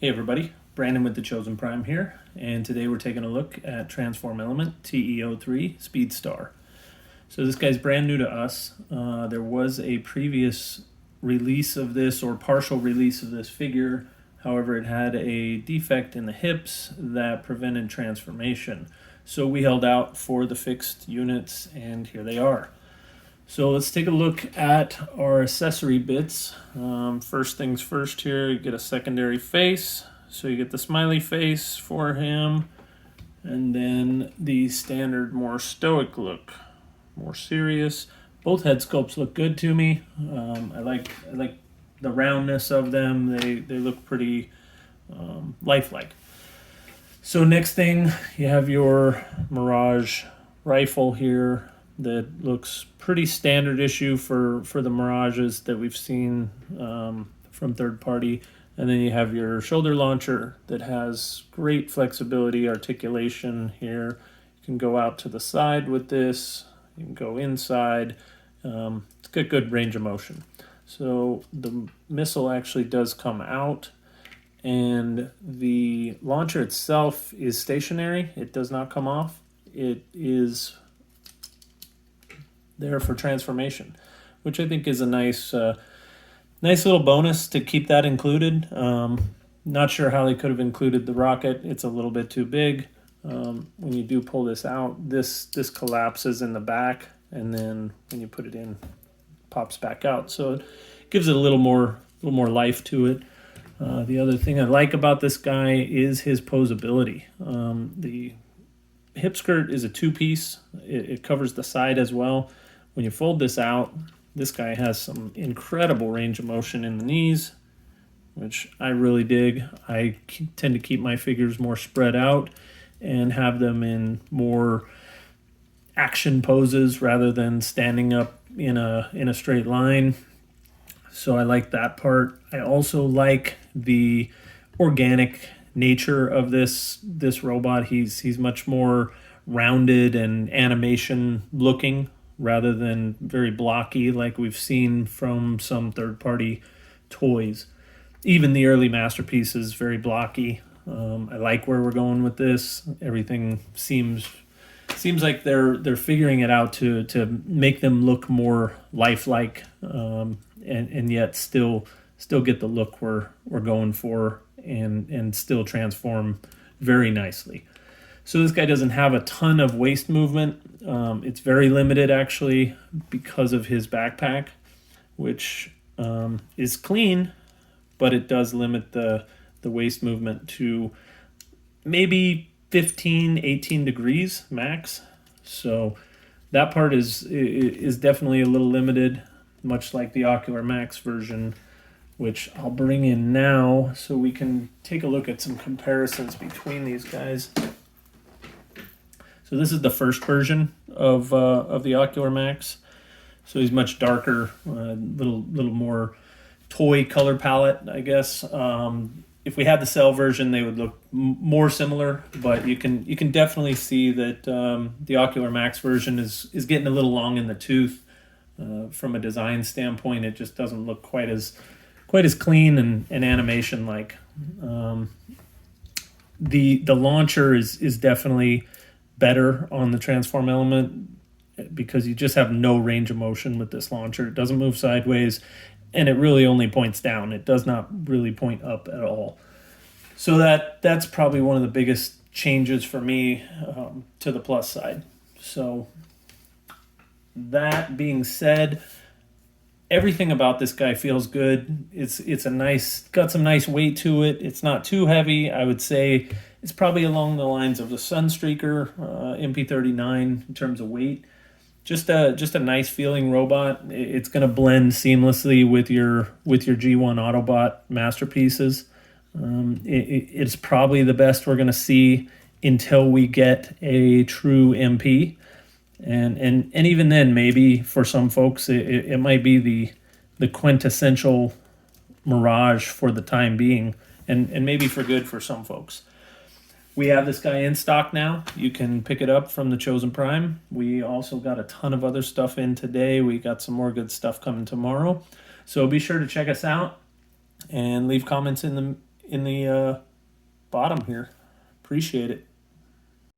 Hey everybody, Brandon with the Chosen Prime here, and today we're taking a look at Transform Element TE03 Speedstar. So this guy's brand new to us. There was a previous release of this or partial release of this figure. However, it had a defect in the hips that prevented transformation. So we held out for the fixed units, and here they are. So let's take a look at our accessory bits. First things first here, you get a secondary face. So you get the smiley face for him, and then the standard more stoic look, more serious. Both head sculpts look good to me. I like the roundness of them. They look pretty lifelike. So next thing, you have your Mirage rifle here that looks pretty standard issue for the Mirages that we've seen from third party. And then you have your shoulder launcher that has great flexibility, articulation here. You can go out to the side with this. You can go inside. It's got good range of motion. So the missile actually does come out, and the launcher itself is stationary. It does not come off. It is there for transformation, which I think is a nice little bonus to keep that included. Not sure how they could have included the rocket. It's a little bit too big. When you do pull this out, this collapses in the back, and then when you put it in, it pops back out. So it gives it a little more life to it. The other thing I like about this guy is his posability. The hip skirt is a two-piece. It covers the side as well. When you fold this out, this guy has some incredible range of motion in the knees, which I really dig. I tend to keep my figures more spread out and have them in more action poses rather than standing up in a straight line. So I like that part. I also like the organic nature of this robot. He's much more rounded and animation looking rather than very blocky like we've seen from some third-party toys. Even the early Masterpiece is very blocky. I like where we're going with this. Everything seems like they're figuring it out to make them look more lifelike, and yet still get the look we're going for, and still transform very nicely. So this guy doesn't have a ton of waist movement. It's very limited actually because of his backpack, which is clean, but it does limit the waist movement to maybe 15, 18 degrees max. So that part is definitely a little limited, much like the Ocular Max version, which I'll bring in now so we can take a look at some comparisons between these guys. So this is the first version of the Ocular Max. So he's much darker, little more toy color palette, I guess. If we had the cell version, they would look more similar, but you can definitely see that the Ocular Max version is getting a little long in the tooth. From a design standpoint, it just doesn't look quite as clean and animation like. The launcher is definitely better on the Transform Element because you just have no range of motion with this launcher. It doesn't move sideways, and it really only points down. It does not really point up at all. So that's probably one of the biggest changes for me to the plus side. So that being said, everything about this guy feels good. It's got some nice weight to it. It's not too heavy. I would say it's probably along the lines of the Sunstreaker MP39 in terms of weight. Just a nice feeling robot. It's going to blend seamlessly with your G1 Autobot masterpieces. It's probably the best we're going to see until we get a true MP. And even then, maybe for some folks, it might be the quintessential Mirage for the time being, and maybe for good for some folks. We have this guy in stock now. You can pick it up from the Chosen Prime. We also got a ton of other stuff in today. We got some more good stuff coming tomorrow. So be sure to check us out and leave comments in in the bottom here. Appreciate it.